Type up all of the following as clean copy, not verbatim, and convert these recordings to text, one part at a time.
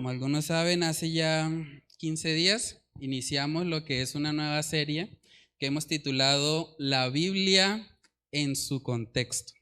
Como algunos saben, hace ya 15 días iniciamos lo que es una nueva serie que hemos titulado La Biblia en su contexto.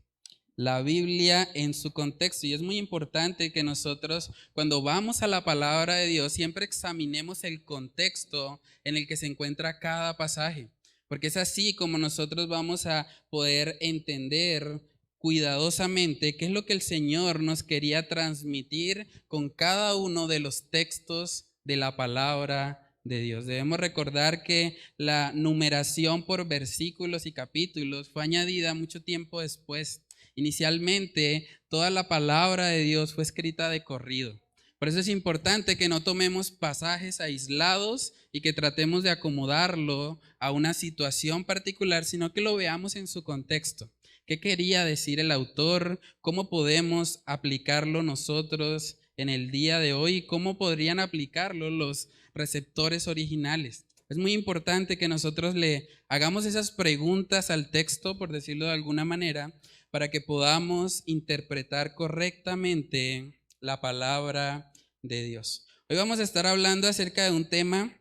La Biblia en su contexto. Y es muy importante que nosotros, cuando vamos a la palabra de Dios, siempre examinemos el contexto en el que se encuentra cada pasaje. Porque es así como nosotros vamos a poder entender cuidadosamente qué es lo que el Señor nos quería transmitir con cada uno de los textos de la palabra de Dios. Debemos recordar que la numeración por versículos y capítulos fue añadida mucho tiempo después. Inicialmente, toda la palabra de Dios fue escrita de corrido. Por eso es importante que no tomemos pasajes aislados y que tratemos de acomodarlo a una situación particular, sino que lo veamos en su contexto. ¿Qué quería decir el autor? ¿Cómo podemos aplicarlo nosotros en el día de hoy? ¿Cómo podrían aplicarlo los receptores originales? Es muy importante que nosotros le hagamos esas preguntas al texto, por decirlo de alguna manera, para que podamos interpretar correctamente la palabra de Dios. Hoy vamos a estar hablando acerca de un tema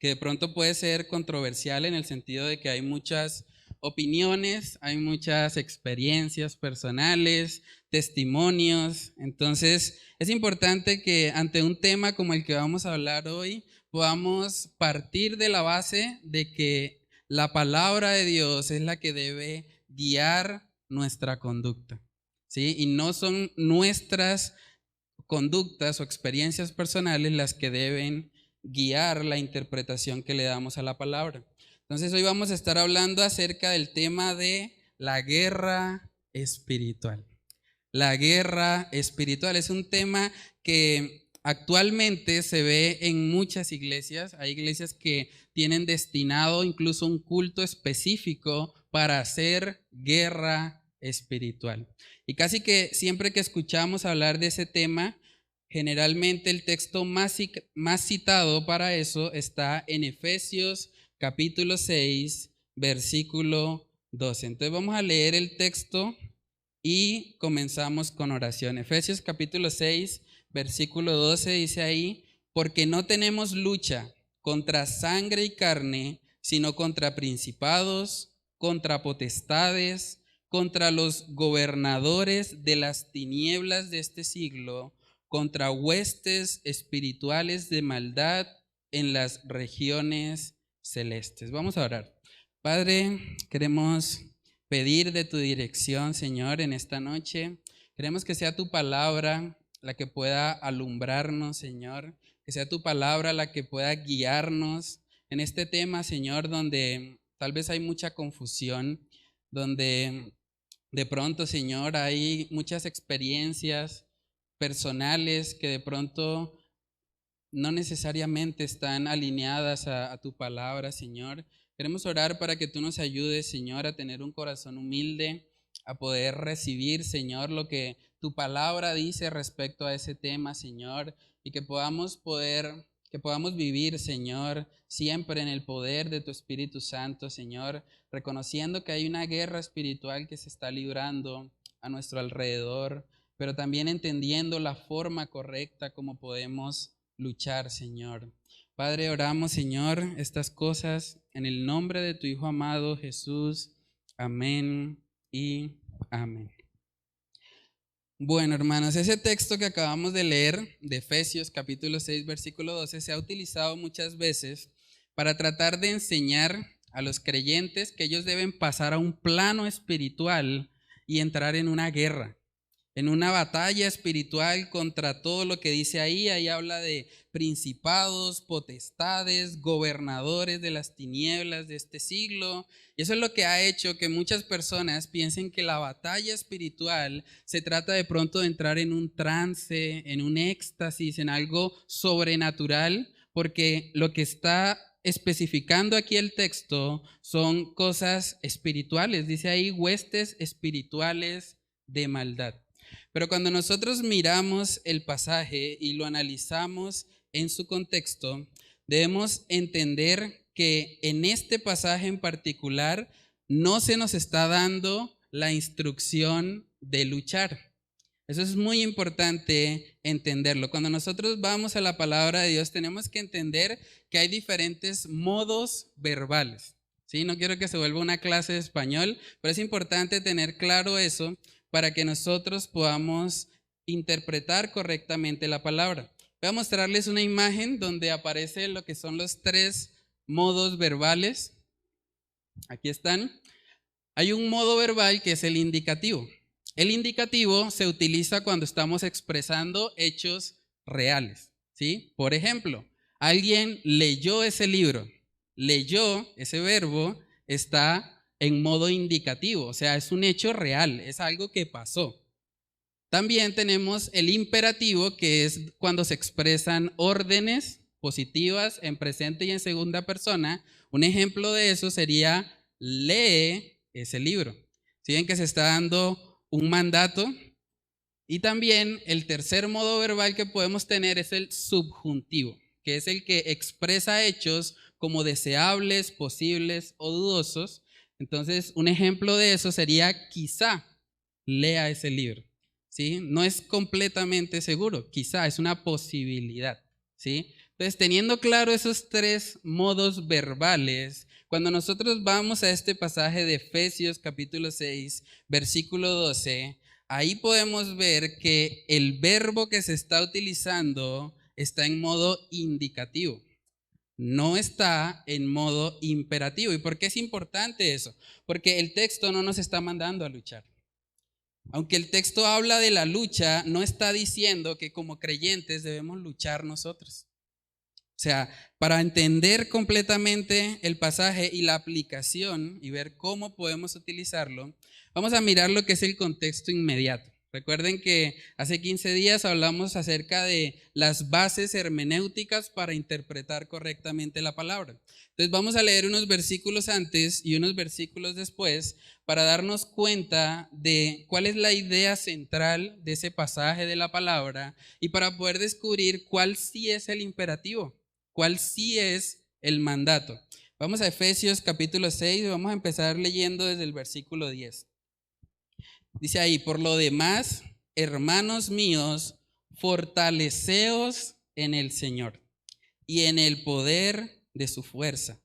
que de pronto puede ser controversial en el sentido de que hay muchas opiniones, hay muchas experiencias personales, testimonios. Entonces, es importante que ante un tema como el que vamos a hablar hoy, podamos partir de la base de que la palabra de Dios es la que debe guiar nuestra conducta, ¿sí? Y no son nuestras conductas o experiencias personales las que deben guiar la interpretación que le damos a la palabra. Entonces hoy vamos a estar hablando acerca del tema de la guerra espiritual. La guerra espiritual es un tema que actualmente se ve en muchas iglesias. Hay iglesias que tienen destinado incluso un culto específico para hacer guerra espiritual. Y casi que siempre que escuchamos hablar de ese tema, generalmente el texto más citado para eso está en Efesios capítulo 6, versículo 12. Entonces vamos a leer el texto y comenzamos con oración. Efesios capítulo 6, versículo 12 dice ahí: porque no tenemos lucha contra sangre y carne, sino contra principados, contra potestades, contra los gobernadores de las tinieblas de este siglo, contra huestes espirituales de maldad en las regiones celestes. Vamos a orar. Padre, queremos pedir de tu dirección, Señor, en esta noche. Queremos que sea tu palabra la que pueda alumbrarnos, Señor, que sea tu palabra la que pueda guiarnos en este tema, Señor, donde tal vez hay mucha confusión, donde de pronto, Señor, hay muchas experiencias personales que de pronto no necesariamente están alineadas a tu palabra, Señor. Queremos orar para que tú nos ayudes, Señor, a tener un corazón humilde, a poder recibir, Señor, lo que tu palabra dice respecto a ese tema, Señor, y que podamos vivir, Señor, siempre en el poder de tu Espíritu Santo, Señor, reconociendo que hay una guerra espiritual que se está librando a nuestro alrededor, pero también entendiendo la forma correcta como podemos luchar, Señor. Padre, oramos, Señor, estas cosas en el nombre de tu Hijo amado Jesús. Amén y amén. Bueno, hermanos, ese texto que acabamos de leer de Efesios capítulo 6, versículo 12, se ha utilizado muchas veces para tratar de enseñar a los creyentes que ellos deben pasar a un plano espiritual y entrar en una guerra, en una batalla espiritual contra todo lo que dice ahí. Ahí habla de principados, potestades, gobernadores de las tinieblas de este siglo. Y eso es lo que ha hecho que muchas personas piensen que la batalla espiritual se trata de pronto de entrar en un trance, en un éxtasis, en algo sobrenatural, porque lo que está especificando aquí el texto son cosas espirituales. Dice ahí huestes espirituales de maldad. Pero cuando nosotros miramos el pasaje y lo analizamos en su contexto, debemos entender que en este pasaje en particular no se nos está dando la instrucción de luchar. Eso es muy importante entenderlo. Cuando nosotros vamos a la palabra de Dios, tenemos que entender que hay diferentes modos verbales. ¿Sí? No quiero que se vuelva una clase de español, pero es importante tener claro eso para que nosotros podamos interpretar correctamente la palabra. Voy a mostrarles una imagen donde aparece lo que son los 3 modos verbales. Aquí están. Hay un modo verbal que es el indicativo. El indicativo se utiliza cuando estamos expresando hechos reales, ¿sí? Por ejemplo, alguien leyó ese libro. Leyó, ese verbo está en modo indicativo, o sea, es un hecho real, es algo que pasó. También tenemos el imperativo, que es cuando se expresan órdenes positivas en presente y en segunda persona. Un ejemplo de eso sería: lee ese libro. ¿Sí ven que se está dando un mandato? Y también el tercer modo verbal que podemos tener es el subjuntivo, que es el que expresa hechos como deseables, posibles o dudosos. Entonces, un ejemplo de eso sería: quizá lea ese libro. ¿Sí? No es completamente seguro, quizá es una posibilidad. ¿Sí? Entonces, teniendo claro esos 3 modos verbales, cuando nosotros vamos a este pasaje de Efesios capítulo 6, versículo 12, ahí podemos ver que el verbo que se está utilizando está en modo indicativo, no está en modo imperativo. ¿Y por qué es importante eso? Porque el texto no nos está mandando a luchar. Aunque el texto habla de la lucha, no está diciendo que como creyentes debemos luchar nosotros. O sea, para entender completamente el pasaje y la aplicación y ver cómo podemos utilizarlo, vamos a mirar lo que es el contexto inmediato. Recuerden que hace 15 días hablamos acerca de las bases hermenéuticas para interpretar correctamente la palabra. Entonces vamos a leer unos versículos antes y unos versículos después para darnos cuenta de cuál es la idea central de ese pasaje de la palabra y para poder descubrir cuál sí es el imperativo, cuál sí es el mandato. Vamos a Efesios capítulo 6 y vamos a empezar leyendo desde el versículo 10. Dice ahí: por lo demás, hermanos míos, fortaleceos en el Señor y en el poder de su fuerza.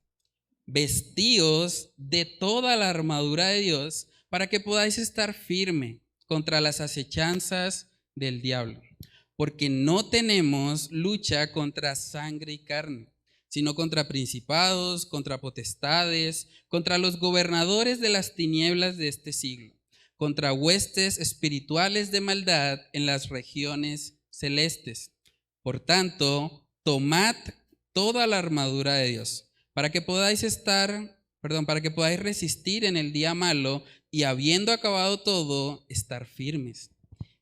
Vestíos de toda la armadura de Dios para que podáis estar firme contra las acechanzas del diablo. Porque no tenemos lucha contra sangre y carne, sino contra principados, contra potestades, contra los gobernadores de las tinieblas de este siglo, contra huestes espirituales de maldad en las regiones celestes. Por tanto, tomad toda la armadura de Dios, para que podáis resistir en el día malo y habiendo acabado todo, estar firmes.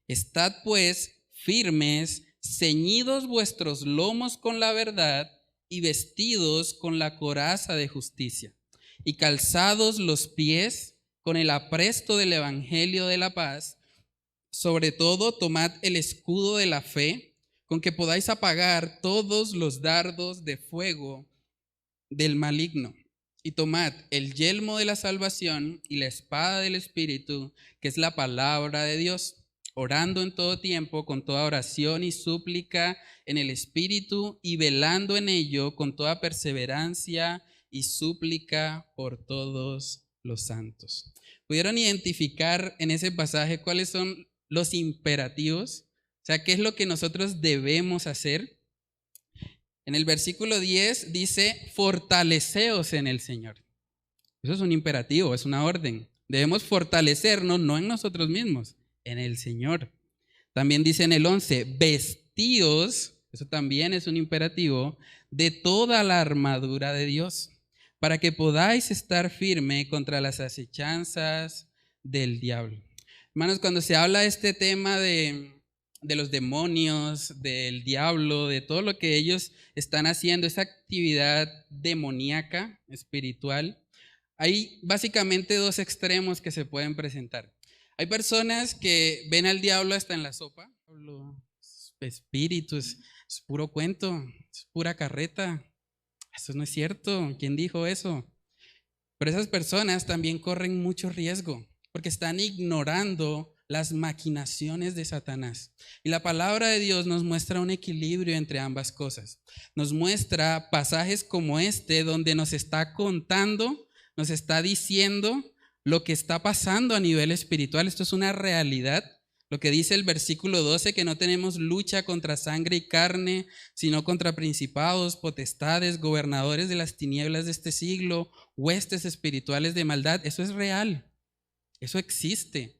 Estad pues firmes, ceñidos vuestros lomos con la verdad y vestidos con la coraza de justicia y calzados los pies con el apresto del evangelio de la paz. Sobre todo, tomad el escudo de la fe, con que podáis apagar todos los dardos de fuego del maligno. Y tomad el yelmo de la salvación y la espada del Espíritu, que es la palabra de Dios, orando en todo tiempo con toda oración y súplica en el Espíritu, y velando en ello con toda perseverancia y súplica por todos los santos. ¿Pudieron identificar en ese pasaje cuáles son los imperativos? O sea, ¿qué es lo que nosotros debemos hacer? En el versículo 10 dice: fortaleceos en el Señor. Eso es un imperativo, es una orden. Debemos fortalecernos no en nosotros mismos, en el Señor. También dice en el 11: vestíos, eso también es un imperativo, de toda la armadura de Dios, para que podáis estar firme contra las acechanzas del diablo. Hermanos, cuando se habla de este tema de los demonios, del diablo, de todo lo que ellos están haciendo, esa actividad demoníaca, espiritual, hay básicamente 2 extremos que se pueden presentar. Hay personas que ven al diablo hasta en la sopa. Espíritus, es puro cuento, es pura carreta. Eso no es cierto. ¿Quién dijo eso? Pero esas personas también corren mucho riesgo porque están ignorando las maquinaciones de Satanás. Y la palabra de Dios nos muestra un equilibrio entre ambas cosas. Nos muestra pasajes como este, donde nos está contando, nos está diciendo lo que está pasando a nivel espiritual. Esto es una realidad. Lo que dice el versículo 12, que no tenemos lucha contra sangre y carne, sino contra principados, potestades, gobernadores de las tinieblas de este siglo, huestes espirituales de maldad. Eso es real, eso existe.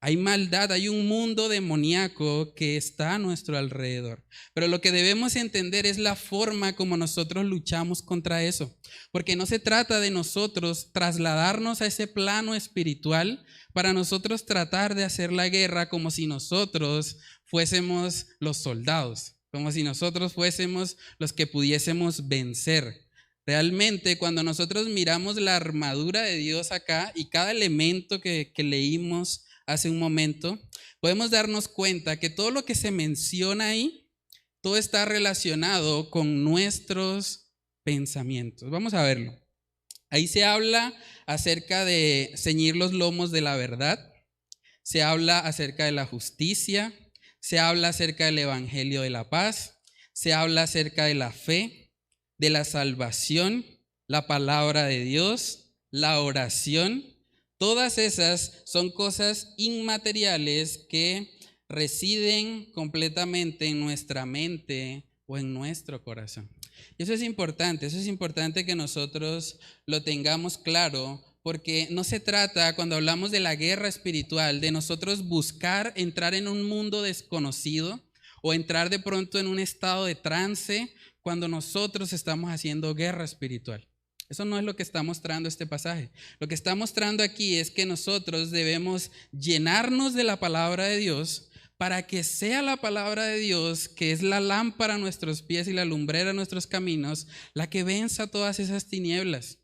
Hay maldad, hay un mundo demoníaco que está a nuestro alrededor. Pero lo que debemos entender es la forma como nosotros luchamos contra eso. Porque no se trata de nosotros trasladarnos a ese plano espiritual para nosotros tratar de hacer la guerra como si nosotros fuésemos los soldados, como si nosotros fuésemos los que pudiésemos vencer. Realmente, cuando nosotros miramos la armadura de Dios acá y cada elemento que leímos hace un momento, podemos darnos cuenta que todo lo que se menciona ahí, todo está relacionado con nuestros pensamientos. Vamos a verlo. Ahí se habla acerca de ceñir los lomos de la verdad, se habla acerca de la justicia, se habla acerca del evangelio de la paz, se habla acerca de la fe, de la salvación, la palabra de Dios, la oración. Todas esas son cosas inmateriales que residen completamente en nuestra mente o en nuestro corazón. Y eso es importante que nosotros lo tengamos claro, porque no se trata, cuando hablamos de la guerra espiritual, de nosotros buscar entrar en un mundo desconocido o entrar de pronto en un estado de trance cuando nosotros estamos haciendo guerra espiritual. Eso no es lo que está mostrando este pasaje. Lo que está mostrando aquí es que nosotros debemos llenarnos de la palabra de Dios para que sea la palabra de Dios, que es la lámpara a nuestros pies y la lumbrera a nuestros caminos, la que venza todas esas tinieblas.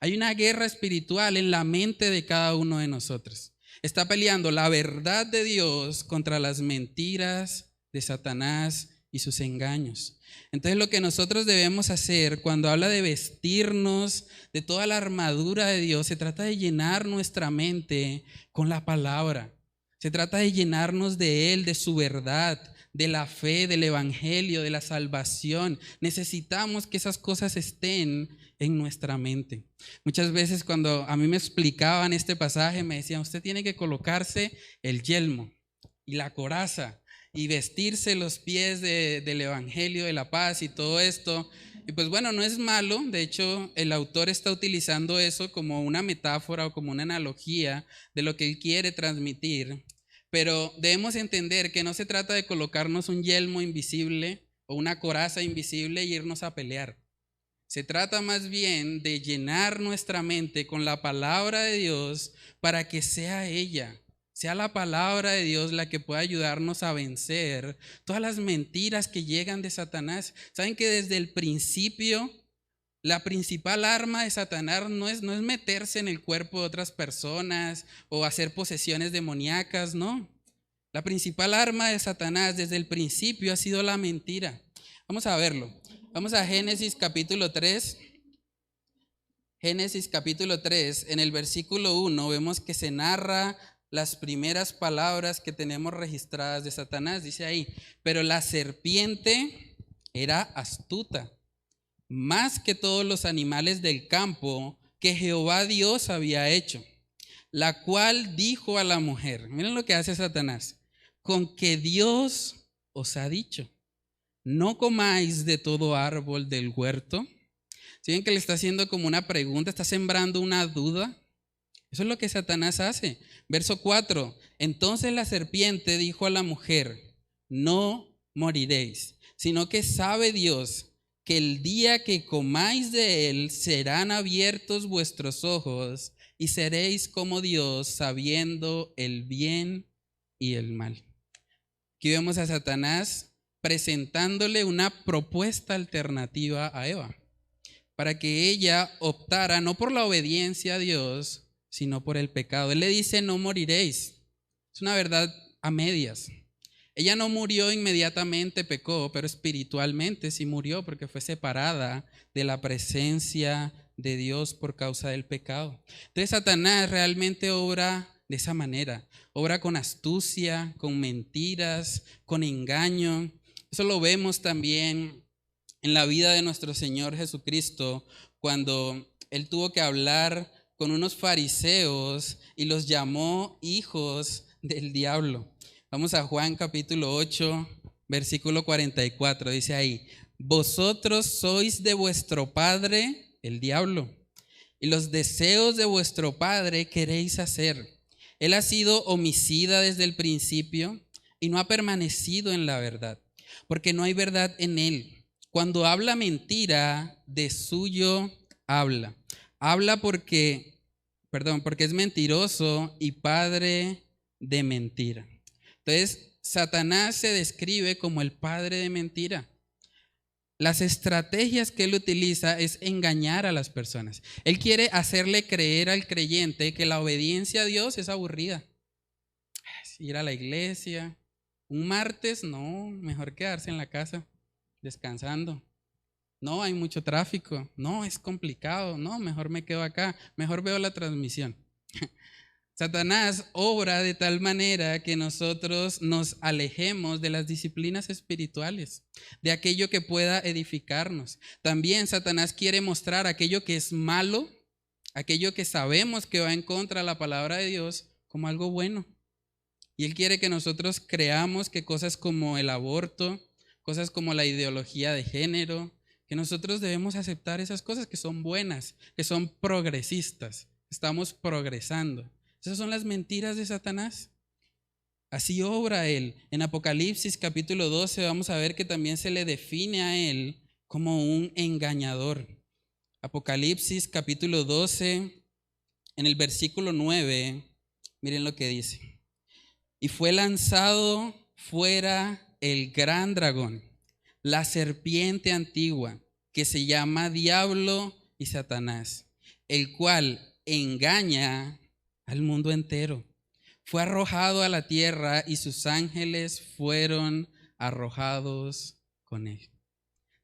Hay una guerra espiritual en la mente de cada uno de nosotros. Está peleando la verdad de Dios contra las mentiras de Satanás y sus engaños. Entonces lo que nosotros debemos hacer cuando habla de vestirnos de toda la armadura de Dios, se trata de llenar nuestra mente con la palabra. Se trata de llenarnos de Él, de su verdad, de la fe, del evangelio, de la salvación. Necesitamos que esas cosas estén en nuestra mente. Muchas veces cuando a mí me explicaban este pasaje me decían, usted tiene que colocarse el yelmo y la coraza y vestirse los pies del evangelio de la paz y todo esto. Y pues bueno, no es malo. De hecho, el autor está utilizando eso como una metáfora o como una analogía de lo que él quiere transmitir. Pero debemos entender que no se trata de colocarnos un yelmo invisible o una coraza invisible e irnos a pelear. Se trata más bien de llenar nuestra mente con la palabra de Dios para que sea ella, sea la palabra de Dios la que pueda ayudarnos a vencer todas las mentiras que llegan de Satanás. Saben que desde el principio la principal arma de Satanás no es meterse en el cuerpo de otras personas o hacer posesiones demoníacas, no. La principal arma de Satanás desde el principio ha sido la mentira. Vamos a verlo. Vamos a Génesis capítulo 3. Génesis capítulo 3, en el versículo 1 vemos que se narra las primeras palabras que tenemos registradas de Satanás. Dice ahí, pero la serpiente era astuta, más que todos los animales del campo que Jehová Dios había hecho, la cual dijo a la mujer, miren lo que hace Satanás, con que Dios os ha dicho, no comáis de todo árbol del huerto. ¿Sí ven que le está haciendo como una pregunta, está sembrando una duda? Eso es lo que Satanás hace. Verso 4, entonces la serpiente dijo a la mujer, no moriréis, sino que sabe Dios que el día que comáis de él serán abiertos vuestros ojos y seréis como Dios, sabiendo el bien y el mal. Aquí vemos a Satanás presentándole una propuesta alternativa a Eva, para que ella optara no por la obediencia a Dios, sino por el pecado. Él le dice, no moriréis. Es una verdad a medias. Ella no murió inmediatamente, pecó, pero espiritualmente sí murió porque fue separada de la presencia de Dios por causa del pecado. Entonces Satanás realmente obra de esa manera. Obra con astucia, con mentiras, con engaño. Eso lo vemos también en la vida de nuestro Señor Jesucristo, cuando Él tuvo que hablar con unos fariseos y los llamó hijos del diablo. Vamos a Juan capítulo 8, versículo 44. Dice ahí: vosotros sois de vuestro padre el diablo, y los deseos de vuestro padre queréis hacer. Él ha sido homicida desde el principio y no ha permanecido en la verdad, porque no hay verdad en él. Cuando habla mentira, de suyo habla. Habla porque es mentiroso y padre de mentira. Entonces, Satanás se describe como el padre de mentira. Las estrategias que él utiliza es engañar a las personas. Él quiere hacerle creer al creyente que la obediencia a Dios es aburrida. Ir a la iglesia, un martes, no, mejor quedarse en la casa descansando. No, hay mucho tráfico. No, es complicado. No, mejor me quedo acá. Mejor veo la transmisión. Satanás obra de tal manera que nosotros nos alejemos de las disciplinas espirituales, de aquello que pueda edificarnos. También Satanás quiere mostrar aquello que es malo, aquello que sabemos que va en contra de la palabra de Dios, como algo bueno. Y él quiere que nosotros creamos que cosas como el aborto, cosas como la ideología de género, que nosotros debemos aceptar esas cosas que son buenas, que son progresistas, estamos progresando. Esas son las mentiras de Satanás. Así obra él. En Apocalipsis capítulo 12 vamos a ver que también se le define a él como un engañador. Apocalipsis capítulo 12, en el versículo 9, miren lo que dice. Y fue lanzado fuera el gran dragón, la serpiente antigua, que se llama Diablo y Satanás, el cual engaña al mundo entero. Fue arrojado a la tierra y sus ángeles fueron arrojados con él.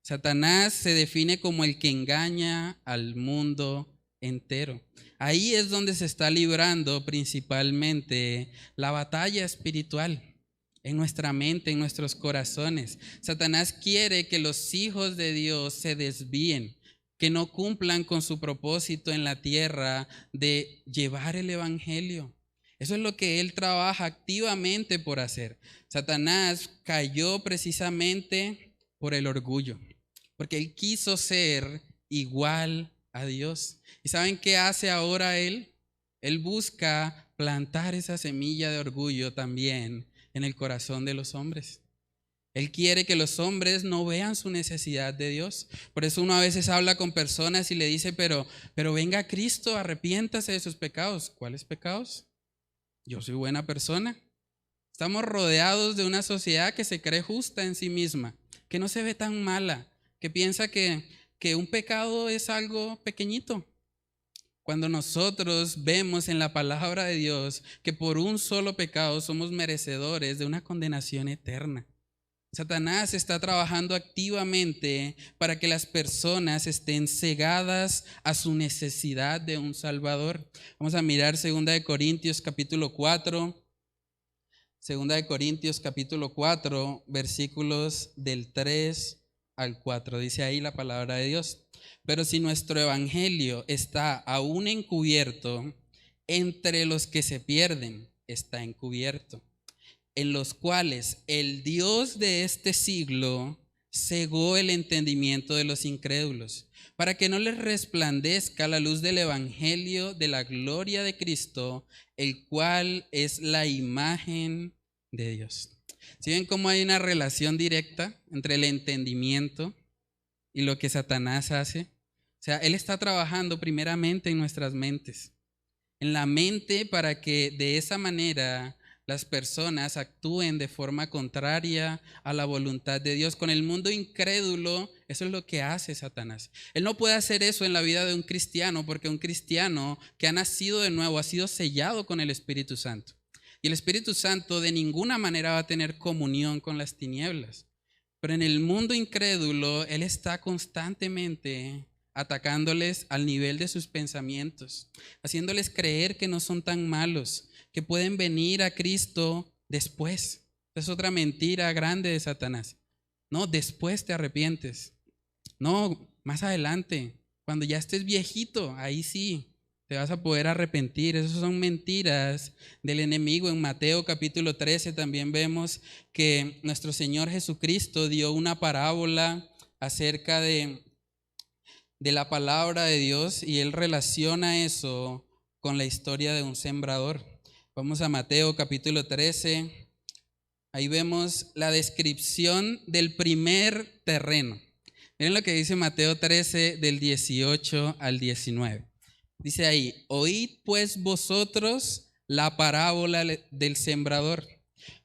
Satanás se define como el que engaña al mundo entero. Ahí es donde se está librando principalmente la batalla espiritual, en nuestra mente, en nuestros corazones. Satanás quiere que los hijos de Dios se desvíen, que no cumplan con su propósito en la tierra de llevar el evangelio. Eso es lo que él trabaja activamente por hacer. Satanás cayó precisamente por el orgullo, porque él quiso ser igual a Dios. ¿Y saben qué hace ahora él? Él busca plantar esa semilla de orgullo también en el corazón de los hombres. Él quiere que los hombres no vean su necesidad de Dios. Por eso uno a veces habla con personas y le dice, pero venga Cristo, arrepiéntase de sus pecados. ¿Cuáles pecados? Yo soy buena persona. Estamos rodeados de una sociedad que se cree justa en sí misma, que no se ve tan mala, que piensa que un pecado es algo pequeñito. Cuando nosotros vemos en la palabra de Dios que por un solo pecado somos merecedores de una condenación eterna. Satanás está trabajando activamente para que las personas estén cegadas a su necesidad de un Salvador. Vamos a mirar 2 Corintios capítulo 4. 2 Corintios capítulo 4, versículos del 3 al 4. Dice ahí la palabra de Dios. Pero si nuestro evangelio está aún encubierto, entre los que se pierden está encubierto, en los cuales el Dios de este siglo cegó el entendimiento de los incrédulos, para que no les resplandezca la luz del evangelio de la gloria de Cristo, el cual es la imagen de Dios. ¿Sí ven cómo hay una relación directa entre el entendimiento y lo que Satanás hace? O sea, él está trabajando primeramente en nuestras mentes, en la mente, para que de esa manera las personas actúen de forma contraria a la voluntad de Dios. Con el mundo incrédulo, eso es lo que hace Satanás. Él no puede hacer eso en la vida de un cristiano, porque un cristiano que ha nacido de nuevo ha sido sellado con el Espíritu Santo. Y el Espíritu Santo de ninguna manera va a tener comunión con las tinieblas. Pero en el mundo incrédulo, él está constantemente atacándoles al nivel de sus pensamientos, haciéndoles creer que no son tan malos, que pueden venir a Cristo después. Es otra mentira grande de Satanás. No, después te arrepientes. No, más adelante, cuando ya estés viejito, ahí sí te vas a poder arrepentir. Esas son mentiras del enemigo. En Mateo capítulo 13 también vemos que nuestro Señor Jesucristo dio una parábola acerca de la palabra de Dios y Él relaciona eso con la historia de un sembrador. Vamos a Mateo capítulo 13. Ahí vemos la descripción del primer terreno. Miren lo que dice Mateo 13 del 18 al 19. Dice ahí: oíd pues vosotros la parábola del sembrador.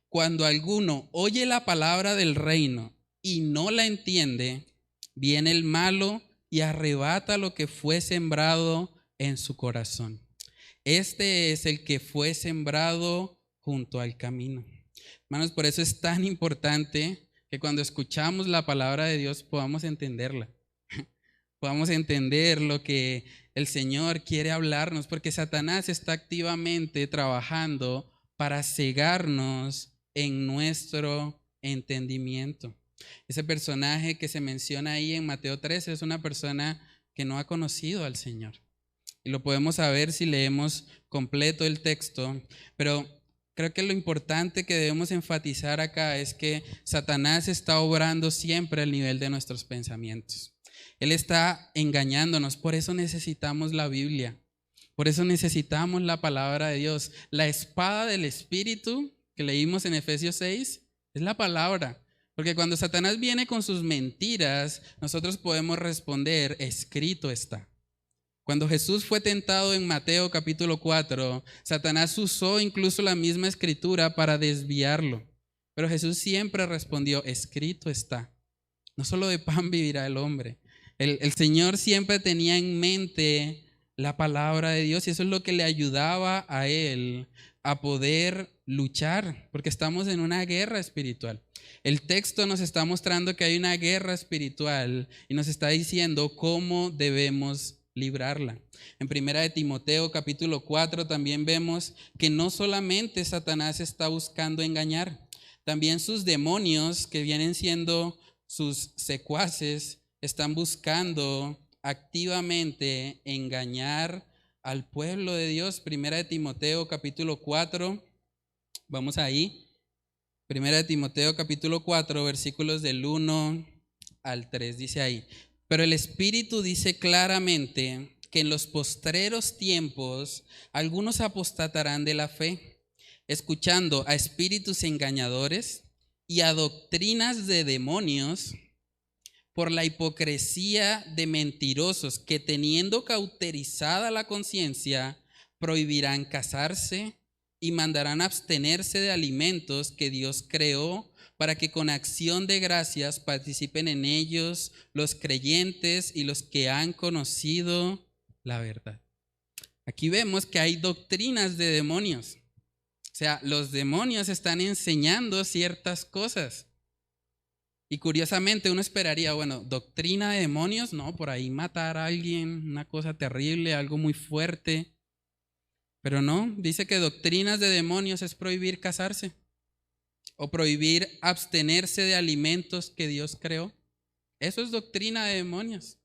Cuando alguno oye la palabra del reino y no la entiende, viene el malo y arrebata lo que fue sembrado en su corazón. Este es el que fue sembrado junto al camino. Hermanos, por eso es tan importante que cuando escuchamos la palabra de Dios podamos entenderla. Podamos entender lo que el Señor quiere hablarnos, porque Satanás está activamente trabajando para cegarnos en nuestro entendimiento. Ese personaje que se menciona ahí en Mateo 13 es una persona que no ha conocido al Señor. Y lo podemos saber si leemos completo el texto, pero creo que lo importante que debemos enfatizar acá es que Satanás está obrando siempre al nivel de nuestros pensamientos. Él está engañándonos, por eso necesitamos la Biblia, por eso necesitamos la palabra de Dios. La espada del Espíritu que leímos en Efesios 6 es la palabra, porque cuando Satanás viene con sus mentiras, nosotros podemos responder: escrito está. Cuando Jesús fue tentado en Mateo capítulo 4, Satanás usó incluso la misma escritura para desviarlo. Pero Jesús siempre respondió: escrito está. No solo de pan vivirá el hombre. El Señor siempre tenía en mente la palabra de Dios y eso es lo que le ayudaba a él a poder luchar, porque estamos en una guerra espiritual. El texto nos está mostrando que hay una guerra espiritual y nos está diciendo cómo debemos librarla. En 1 Timoteo capítulo 4 también vemos que no solamente Satanás está buscando engañar, también sus demonios, que vienen siendo sus secuaces, están buscando activamente engañar al pueblo de Dios. 1 Timoteo capítulo 4, vamos ahí. 1 Timoteo capítulo 4, versículos del 1 al 3, dice ahí: pero el Espíritu dice claramente que en los postreros tiempos algunos apostatarán de la fe, escuchando a espíritus engañadores y a doctrinas de demonios, por la hipocresía de mentirosos que, teniendo cauterizada la conciencia, prohibirán casarse y mandarán abstenerse de alimentos que Dios creó, para que con acción de gracias participen en ellos los creyentes y los que han conocido la verdad. Aquí vemos que hay doctrinas de demonios. O sea, los demonios están enseñando ciertas cosas. Y curiosamente uno esperaría, bueno, doctrina de demonios, no, por ahí matar a alguien, una cosa terrible, algo muy fuerte. Pero no, dice que doctrinas de demonios es prohibir casarse o prohibir abstenerse de alimentos que Dios creó. Eso es doctrina de demonios.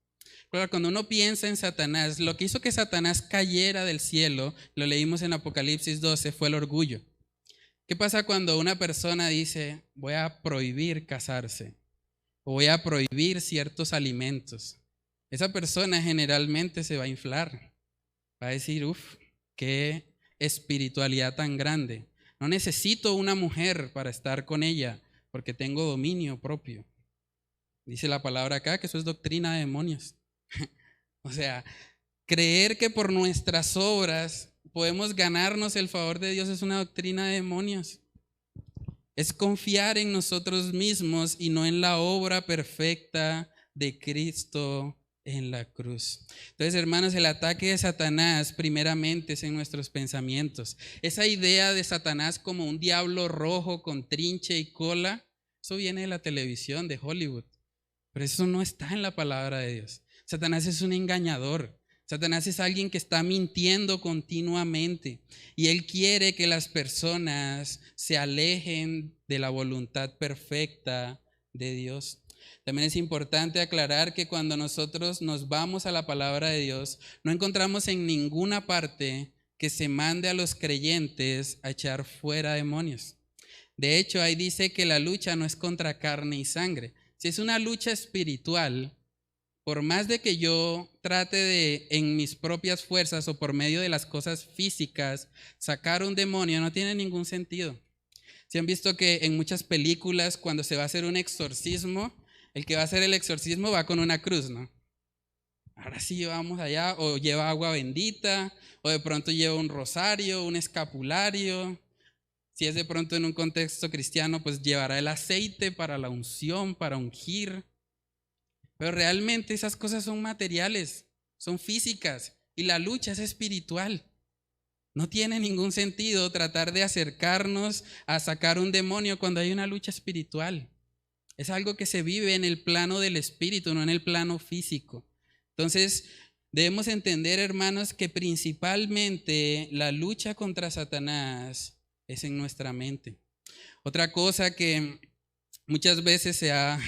Claro, cuando uno piensa en Satanás, lo que hizo que Satanás cayera del cielo, lo leímos en Apocalipsis 12, fue el orgullo. ¿Qué pasa cuando una persona dice: voy a prohibir casarse o voy a prohibir ciertos alimentos? Esa persona generalmente se va a inflar, va a decir: uff, qué espiritualidad tan grande. No necesito una mujer para estar con ella porque tengo dominio propio. Dice la palabra acá que eso es doctrina de demonios. O sea, creer que por nuestras obras podemos ganarnos el favor de Dios es una doctrina de demonios. Es confiar en nosotros mismos y no en la obra perfecta de Cristo en la cruz. Entonces, hermanos, el ataque de Satanás primeramente es en nuestros pensamientos. Esa idea de Satanás como un diablo rojo con trinche y cola, eso viene de la televisión, de Hollywood. Pero eso no está en la palabra de Dios. Satanás es un engañador. Satanás es alguien que está mintiendo continuamente y él quiere que las personas se alejen de la voluntad perfecta de Dios. También es importante aclarar que cuando nosotros nos vamos a la palabra de Dios, no encontramos en ninguna parte que se mande a los creyentes a echar fuera demonios. De hecho, ahí dice que la lucha no es contra carne y sangre. Si es una lucha espiritual, por más de que yo trate de, en mis propias fuerzas o por medio de las cosas físicas, sacar un demonio, no tiene ningún sentido. Si han visto que en muchas películas, cuando se va a hacer un exorcismo, el que va a hacer el exorcismo va con una cruz, ¿no? Ahora sí vamos allá, o lleva agua bendita, o de pronto lleva un rosario, un escapulario. Si es de pronto en un contexto cristiano, pues llevará el aceite para la unción, para ungir. Pero realmente esas cosas son materiales, son físicas, y la lucha es espiritual. No tiene ningún sentido tratar de acercarnos a sacar un demonio cuando hay una lucha espiritual. Es algo que se vive en el plano del espíritu, no en el plano físico. Entonces, debemos entender, hermanos, que principalmente la lucha contra Satanás es en nuestra mente. Otra cosa que muchas veces se ha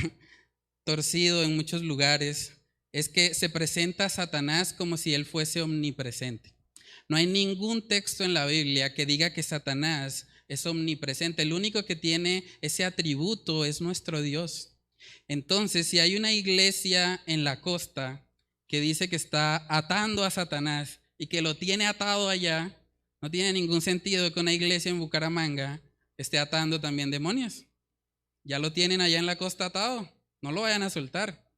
torcido en muchos lugares es que se presenta a Satanás como si él fuese omnipresente. No hay ningún texto en la Biblia que diga que Satanás es omnipresente. El único que tiene ese atributo es nuestro Dios. Entonces, si hay una iglesia en la costa que dice que está atando a Satanás y que lo tiene atado allá, no tiene ningún sentido que una iglesia en Bucaramanga esté atando también demonios. Ya lo tienen allá en la costa atado, no lo vayan a soltar.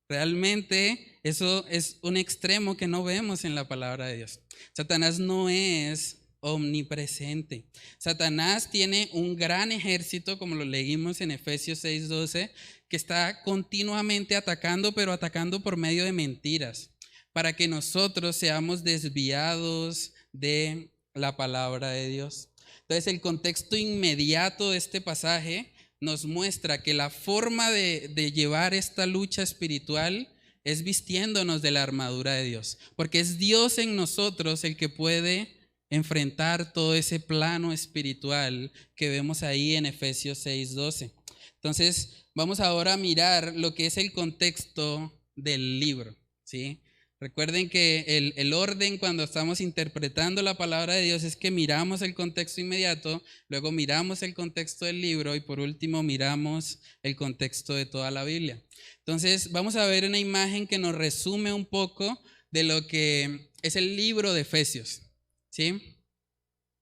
Realmente eso es un extremo que no vemos en la palabra de Dios. Satanás no es omnipresente. Satanás tiene un gran ejército, como lo leímos en Efesios 6:12, que está continuamente atacando, pero atacando por medio de mentiras, para que nosotros seamos desviados de la palabra de Dios. Entonces, el contexto inmediato de este pasaje nos muestra que la forma de llevar esta lucha espiritual es vistiéndonos de la armadura de Dios, porque es Dios en nosotros el que puede enfrentar todo ese plano espiritual que vemos ahí en Efesios 6:12. Entonces, vamos ahora a mirar lo que es el contexto del libro, ¿sí? Recuerden que el orden cuando estamos interpretando la palabra de Dios es que miramos el contexto inmediato, luego miramos el contexto del libro y por último miramos el contexto de toda la Biblia. Entonces vamos a ver una imagen que nos resume un poco de lo que es el libro de Efesios, ¿sí?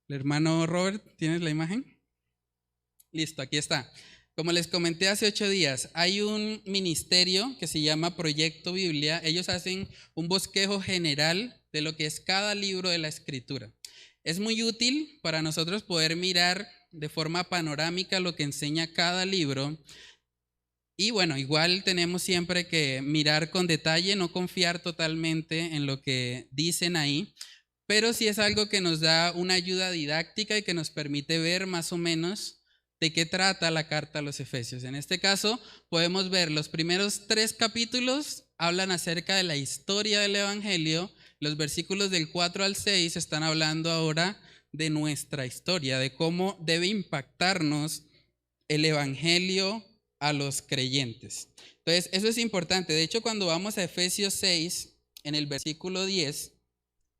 El hermano Robert, ¿tienes la imagen? Listo, aquí está. Como les comenté hace 8 días, hay un ministerio que se llama Proyecto Biblia. Ellos hacen un bosquejo general de lo que es cada libro de la Escritura. Es muy útil para nosotros poder mirar de forma panorámica lo que enseña cada libro. Y bueno, igual tenemos siempre que mirar con detalle, no confiar totalmente en lo que dicen ahí, pero sí es algo que nos da una ayuda didáctica y que nos permite ver más o menos de qué trata la carta a los Efesios. En este caso, podemos ver los primeros 3 capítulos hablan acerca de la historia del Evangelio. Los versículos del 4 al 6 están hablando ahora de nuestra historia, de cómo debe impactarnos el Evangelio a los creyentes. Entonces, eso es importante. De hecho, cuando vamos a Efesios 6, en el versículo 10,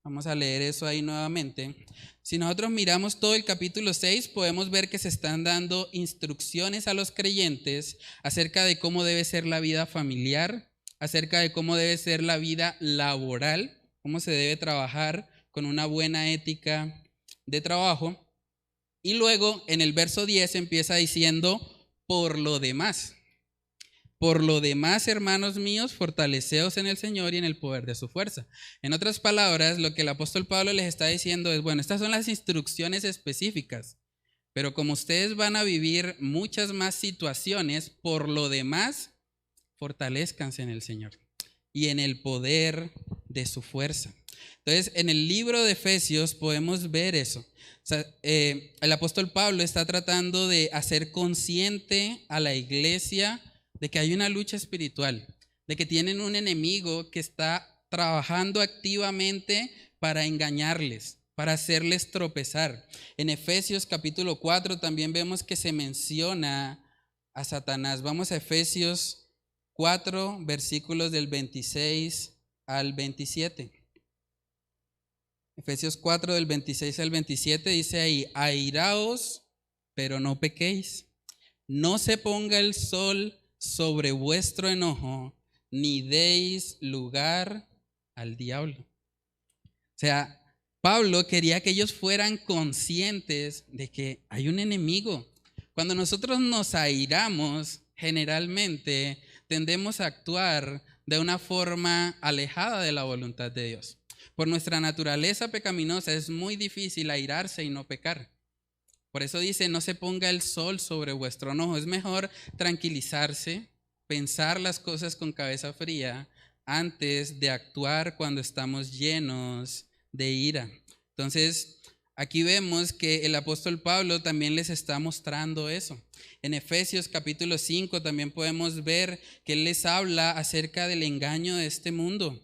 vamos a leer eso ahí nuevamente. Si nosotros miramos todo el capítulo 6, podemos ver que se están dando instrucciones a los creyentes acerca de cómo debe ser la vida familiar, acerca de cómo debe ser la vida laboral, cómo se debe trabajar con una buena ética de trabajo. Y luego en el verso 10 empieza diciendo, por lo demás. Por lo demás, hermanos míos, fortaleceos en el Señor y en el poder de su fuerza. En otras palabras, lo que el apóstol Pablo les está diciendo es, bueno, estas son las instrucciones específicas, pero como ustedes van a vivir muchas más situaciones, por lo demás, fortalezcanse en el Señor y en el poder de su fuerza. Entonces, en el libro de Efesios podemos ver eso. O sea, el apóstol Pablo está tratando de hacer consciente a la iglesia de que hay una lucha espiritual, de que tienen un enemigo que está trabajando activamente para engañarles, para hacerles tropezar. En Efesios capítulo 4 también vemos que se menciona a Satanás. Vamos a Efesios 4, versículos del 26 al 27. Efesios 4 del 26 al 27 dice ahí: airaos, pero no pequéis. No se ponga el sol sobre vuestro enojo, ni deis lugar al diablo. O sea, Pablo quería que ellos fueran conscientes de que hay un enemigo. Cuando nosotros nos airamos, generalmente tendemos a actuar de una forma alejada de la voluntad de Dios. Por nuestra naturaleza pecaminosa es muy difícil airarse y no pecar. Por eso dice: no se ponga el sol sobre vuestro enojo. Es mejor tranquilizarse, pensar las cosas con cabeza fría antes de actuar cuando estamos llenos de ira. Entonces, aquí vemos que el apóstol Pablo también les está mostrando eso. En Efesios capítulo 5 también podemos ver que él les habla acerca del engaño de este mundo.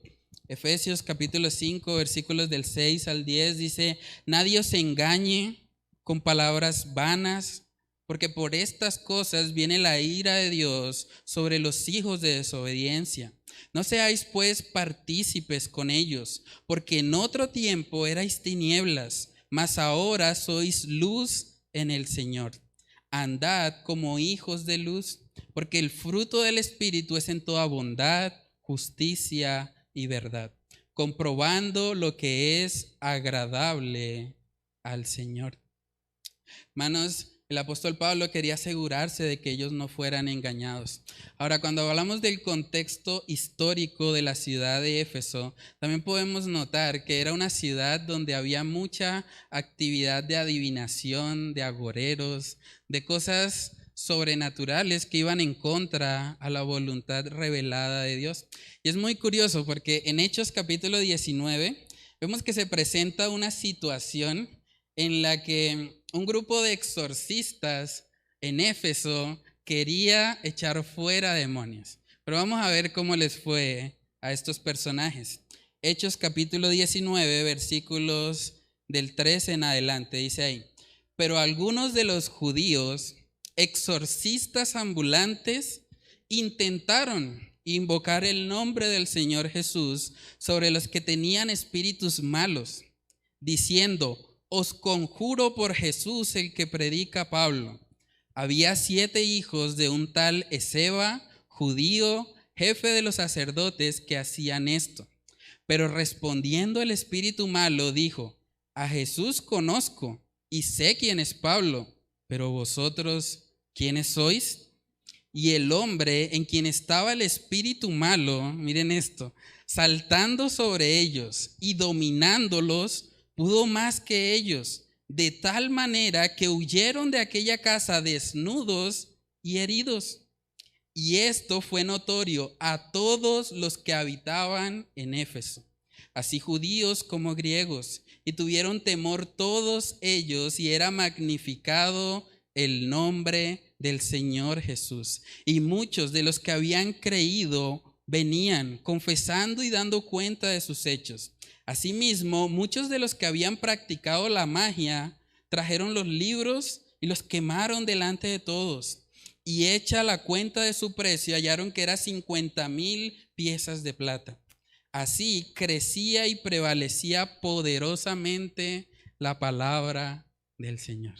Efesios capítulo 5, versículos del 6 al 10 dice: nadie os engañe con palabras vanas, porque por estas cosas viene la ira de Dios sobre los hijos de desobediencia. No seáis pues partícipes con ellos, porque en otro tiempo erais tinieblas, mas ahora sois luz en el Señor. Andad como hijos de luz, porque el fruto del Espíritu es en toda bondad, justicia y verdad, comprobando lo que es agradable al Señor. Hermanos, el apóstol Pablo quería asegurarse de que ellos no fueran engañados. Ahora, cuando hablamos del contexto histórico de la ciudad de Éfeso, también podemos notar que era una ciudad donde había mucha actividad de adivinación, de agoreros, de cosas sobrenaturales que iban en contra a la voluntad revelada de Dios. Y es muy curioso porque en Hechos capítulo 19 vemos que se presenta una situación en la que un grupo de exorcistas en Éfeso quería echar fuera demonios. Pero vamos a ver cómo les fue a estos personajes. Hechos capítulo 19, versículos del 13 en adelante, dice ahí: pero algunos de los judíos, exorcistas ambulantes, intentaron invocar el nombre del Señor Jesús sobre los que tenían espíritus malos, diciendo: os conjuro por Jesús el que predica Pablo. Había 7 hijos de un tal Esceva, judío, jefe de los sacerdotes, que hacían esto. Pero respondiendo el espíritu malo dijo: a Jesús conozco y sé quién es Pablo, pero vosotros, ¿quiénes sois? Y el hombre en quien estaba el espíritu malo, miren esto, saltando sobre ellos y dominándolos, pudo más que ellos, de tal manera que huyeron de aquella casa desnudos y heridos. Y esto fue notorio a todos los que habitaban en Éfeso, así judíos como griegos, y tuvieron temor todos ellos, y era magnificado el nombre del Señor Jesús. Y muchos de los que habían creído venían confesando y dando cuenta de sus hechos. Asimismo, muchos de los que habían practicado la magia trajeron los libros y los quemaron delante de todos. Y hecha la cuenta de su precio, hallaron que era 50,000 piezas de plata. Así crecía y prevalecía poderosamente la palabra del Señor.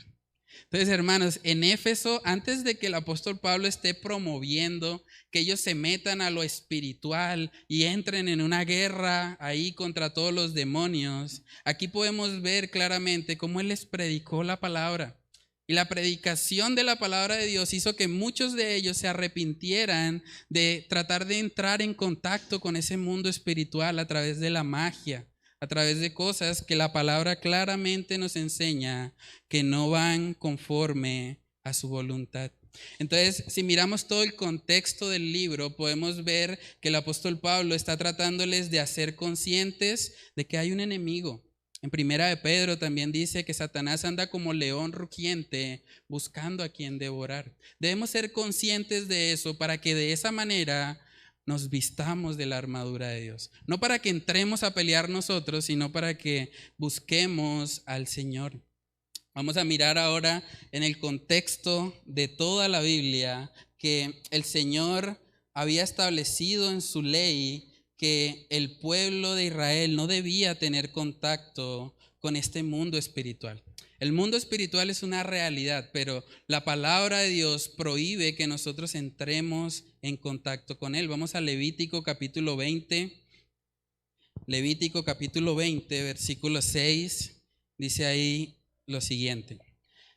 Entonces, hermanos, en Éfeso, antes de que el apóstol Pablo esté promoviendo que ellos se metan a lo espiritual y entren en una guerra ahí contra todos los demonios, aquí podemos ver claramente cómo él les predicó la palabra. Y la predicación de la palabra de Dios hizo que muchos de ellos se arrepintieran de tratar de entrar en contacto con ese mundo espiritual a través de la magia, a través de cosas que la palabra claramente nos enseña que no van conforme a su voluntad. Entonces, si miramos todo el contexto del libro, podemos ver que el apóstol Pablo está tratándoles de hacer conscientes de que hay un enemigo. En Primera de Pedro también dice que Satanás anda como león rugiente buscando a quien devorar. Debemos ser conscientes de eso para que de esa manera nos vistamos de la armadura de Dios. No para que entremos a pelear nosotros, sino para que busquemos al Señor. Vamos a mirar ahora en el contexto de toda la Biblia que el Señor había establecido en su ley que el pueblo de Israel no debía tener contacto con este mundo espiritual. El mundo espiritual es una realidad, pero la palabra de Dios prohíbe que nosotros entremos en contacto con él. Vamos a Levítico capítulo 20. Levítico capítulo 20, versículo 6, dice ahí lo siguiente: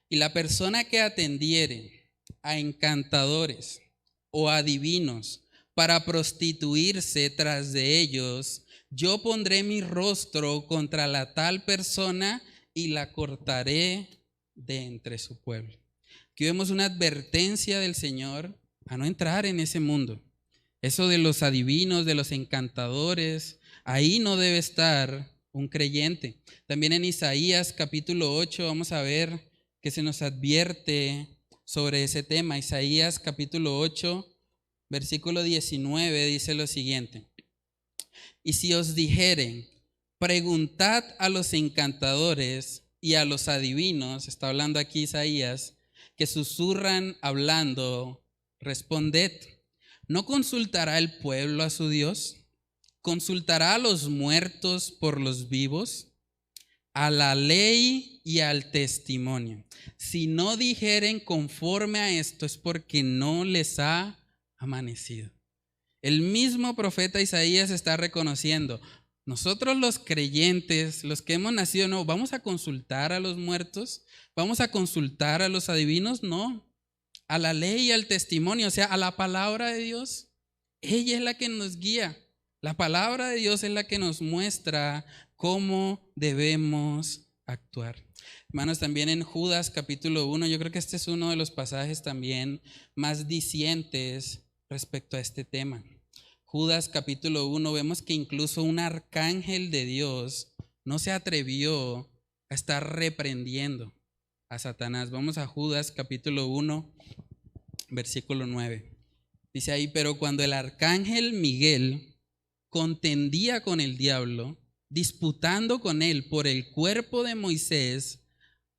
y la persona que atendiere a encantadores o adivinos para prostituirse tras de ellos, yo pondré mi rostro contra la tal persona y la cortaré de entre su pueblo. Aquí vemos una advertencia del Señor a no entrar en ese mundo. Eso de los adivinos, de los encantadores, ahí no debe estar un creyente. También en Isaías capítulo 8 vamos a ver que se nos advierte sobre ese tema. Isaías capítulo 8, versículo 19 dice lo siguiente: y si os dijeren, preguntad a los encantadores y a los adivinos, está hablando aquí Isaías, que susurran hablando, responded, ¿no consultará el pueblo a su Dios? ¿Consultará a los muertos por los vivos? A la ley y al testimonio. Si no dijeren conforme a esto, es porque no les ha amanecido. El mismo profeta Isaías está reconociendo: nosotros los creyentes, los que hemos nacido nuevo, ¿vamos a consultar a los muertos? ¿Vamos a consultar a los adivinos? No. A la ley y al testimonio, o sea, a la palabra de Dios. Ella es la que nos guía. La palabra de Dios es la que nos muestra cómo debemos actuar. Hermanos, también en Judas capítulo 1, yo creo que este es uno de los pasajes también más dicientes respecto a este tema. Judas capítulo 1, vemos que incluso un arcángel de Dios no se atrevió a estar reprendiendo a Satanás. Vamos a Judas capítulo 1, versículo 9. Dice ahí: pero cuando el arcángel Miguel contendía con el diablo, disputando con él por el cuerpo de Moisés,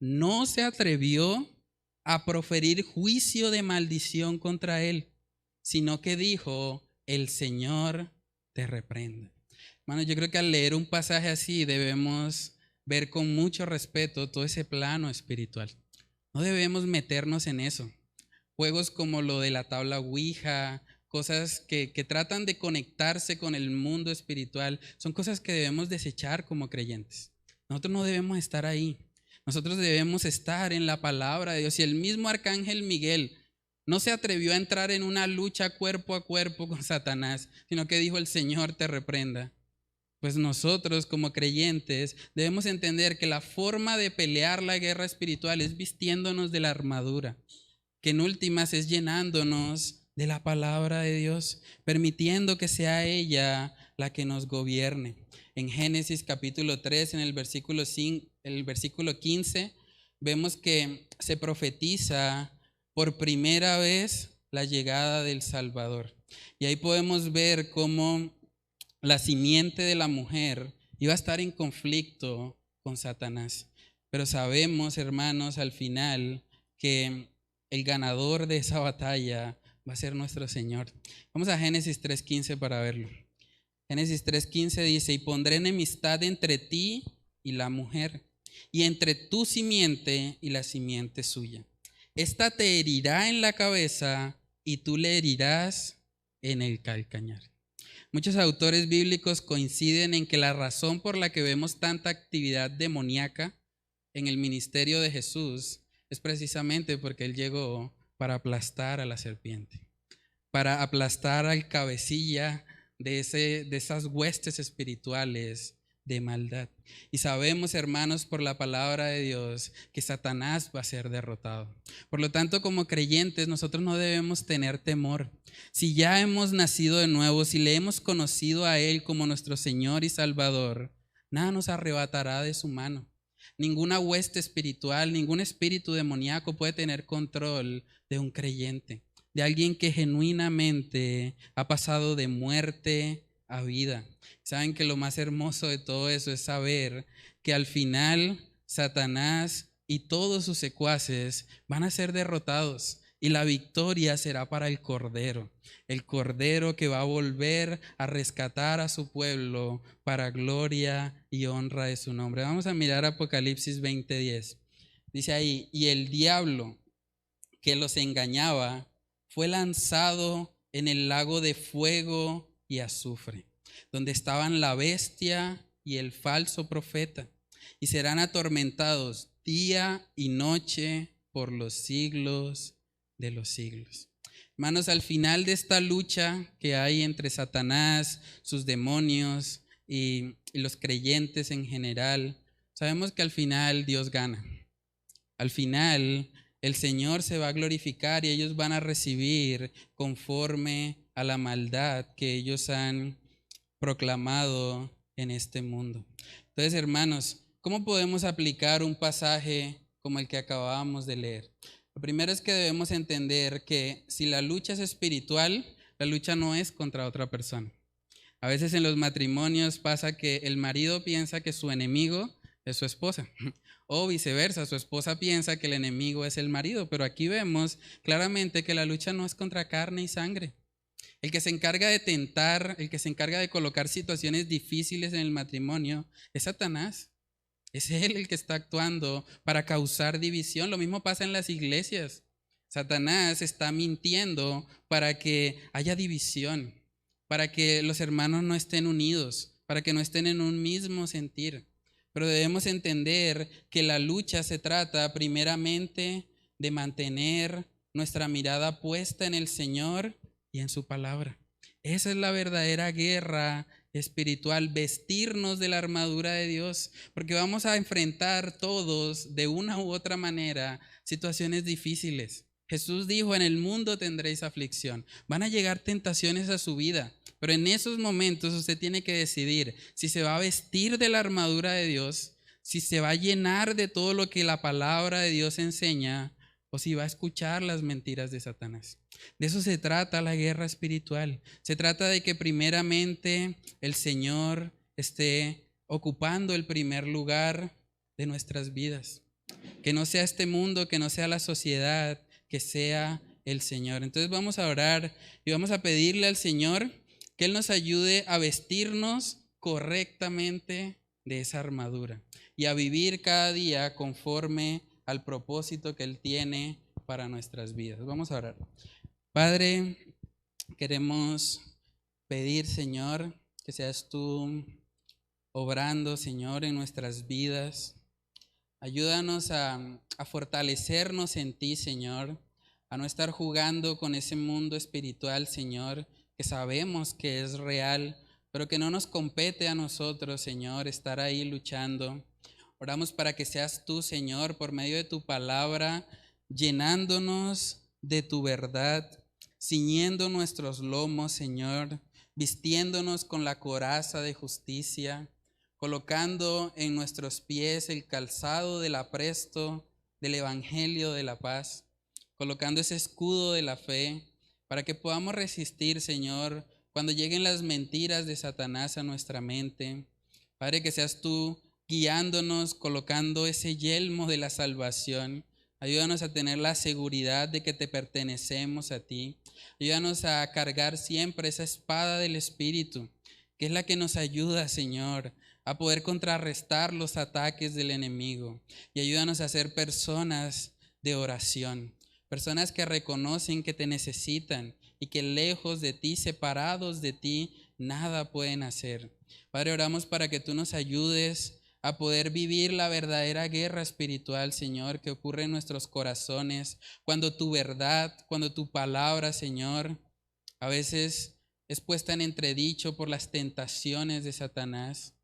no se atrevió a proferir juicio de maldición contra él, sino que dijo: el Señor te reprenda. Hermano, yo creo que al leer un pasaje así debemos ver con mucho respeto todo ese plano espiritual. No debemos meternos en eso. Juegos como lo de la tabla Ouija, cosas que tratan de conectarse con el mundo espiritual, son cosas que debemos desechar como creyentes. Nosotros no debemos estar ahí. Nosotros debemos estar en la palabra de Dios. Y el mismo arcángel Miguel no se atrevió a entrar en una lucha cuerpo a cuerpo con Satanás, sino que dijo: el Señor te reprenda. Pues nosotros como creyentes debemos entender que la forma de pelear la guerra espiritual es vistiéndonos de la armadura, que en últimas es llenándonos de la palabra de Dios, permitiendo que sea ella la que nos gobierne. En Génesis capítulo 3, en el versículo 15, vemos que se profetiza por primera vez la llegada del Salvador. Y ahí podemos ver cómo la simiente de la mujer iba a estar en conflicto con Satanás. Pero sabemos, hermanos, al final que el ganador de esa batalla va a ser nuestro Señor. Vamos a Génesis 3:15 para verlo. Génesis 3:15 dice: y pondré enemistad entre ti y la mujer, y entre tu simiente y la simiente suya. Esta te herirá en la cabeza y tú le herirás en el calcañar. Muchos autores bíblicos coinciden en que la razón por la que vemos tanta actividad demoníaca en el ministerio de Jesús es precisamente porque Él llegó para aplastar a la serpiente, para aplastar al cabecilla de esas huestes espirituales de maldad. Y sabemos, hermanos, por la palabra de Dios, que Satanás va a ser derrotado. Por lo tanto, como creyentes, nosotros no debemos tener temor. Si ya hemos nacido de nuevo, si le hemos conocido a Él como nuestro Señor y Salvador, nada nos arrebatará de su mano. Ninguna hueste espiritual, ningún espíritu demoníaco puede tener control de un creyente. de alguien que genuinamente ha pasado de muerte a vida. Saben que lo más hermoso de todo eso es saber que al final Satanás y todos sus secuaces van a ser derrotados y la victoria será para el Cordero que va a volver a rescatar a su pueblo para gloria y honra de su nombre. Vamos a mirar Apocalipsis 20:10. Dice ahí, y el diablo que los engañaba fue lanzado en el lago de fuego y azufre, donde estaban la bestia y el falso profeta, y serán atormentados día y noche por los siglos de los siglos. Hermanos, al final de esta lucha que hay entre Satanás, sus demonios y los creyentes en general, sabemos que al final Dios gana. Al final el Señor se va a glorificar y ellos van a recibir conforme a la maldad que ellos han proclamado en este mundo. Entonces, hermanos, ¿cómo podemos aplicar un pasaje como el que acabábamos de leer? Lo primero es que debemos entender que si la lucha es espiritual, la lucha no es contra otra persona. A veces en los matrimonios pasa que el marido piensa que su enemigo es su esposa, o viceversa, su esposa piensa que el enemigo es el marido, pero aquí vemos claramente que la lucha no es contra carne y sangre. El que se encarga de tentar, el que se encarga de colocar situaciones difíciles en el matrimonio es Satanás. Es él el que está actuando para causar división. Lo mismo pasa en las iglesias. Satanás está mintiendo para que haya división, para que los hermanos no estén unidos, para que no estén en un mismo sentir. Pero debemos entender que la lucha se trata primeramente de mantener nuestra mirada puesta en el Señor y en su palabra. Esa es la verdadera guerra espiritual, vestirnos de la armadura de Dios, porque vamos a enfrentar todos de una u otra manera situaciones difíciles. Jesús dijo, en el mundo tendréis aflicción, van a llegar tentaciones a su vida, pero en esos momentos usted tiene que decidir si se va a vestir de la armadura de Dios, si se va a llenar de todo lo que la palabra de Dios enseña, o si va a escuchar las mentiras de Satanás. De eso se trata la guerra espiritual. Se trata de que primeramente el Señor esté ocupando el primer lugar de nuestras vidas. Que no sea este mundo, que no sea la sociedad, que sea el Señor. Entonces vamos a orar y vamos a pedirle al Señor que Él nos ayude a vestirnos correctamente de esa armadura y a vivir cada día conforme al propósito que Él tiene para nuestras vidas. Vamos a orar. Padre, queremos pedir, Señor, que seas tú obrando, Señor, en nuestras vidas. Ayúdanos a fortalecernos en ti, Señor, a no estar jugando con ese mundo espiritual, Señor, que sabemos que es real, pero que no nos compete a nosotros, Señor, estar ahí luchando. Oramos para que seas tú, Señor, por medio de tu palabra, llenándonos de tu verdad, ciñendo nuestros lomos, Señor, vistiéndonos con la coraza de justicia, colocando en nuestros pies el calzado del apresto del evangelio de la paz, colocando ese escudo de la fe, para que podamos resistir, Señor, cuando lleguen las mentiras de Satanás a nuestra mente. Padre, que seas tú guiándonos, colocando ese yelmo de la salvación. Ayúdanos a tener la seguridad de que te pertenecemos a ti. Ayúdanos a cargar siempre esa espada del Espíritu, que es la que nos ayuda, Señor, a poder contrarrestar los ataques del enemigo. Y ayúdanos a ser personas de oración, personas que reconocen que te necesitan y que lejos de ti, separados de ti, nada pueden hacer. Padre, oramos para que tú nos ayudes a poder vivir la verdadera guerra espiritual, Señor, que ocurre en nuestros corazones, cuando tu verdad, cuando tu palabra, Señor, a veces es puesta en entredicho por las tentaciones de Satanás.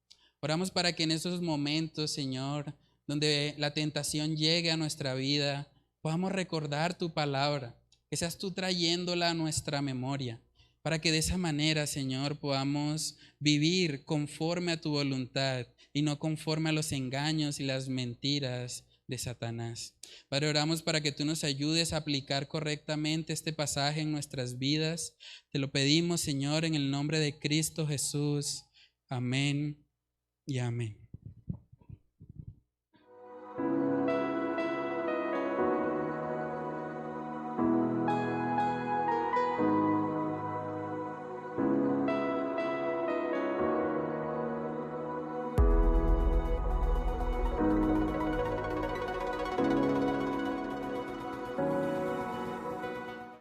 Oramos para que en esos momentos, Señor, donde la tentación llegue a nuestra vida, podamos recordar tu palabra, que seas tú trayéndola a nuestra memoria, para que de esa manera, Señor, podamos vivir conforme a tu voluntad y no conforme a los engaños y las mentiras de Satanás. Padre, oramos para que tú nos ayudes a aplicar correctamente este pasaje en nuestras vidas. Te lo pedimos, Señor, en el nombre de Cristo Jesús. Amén y amén.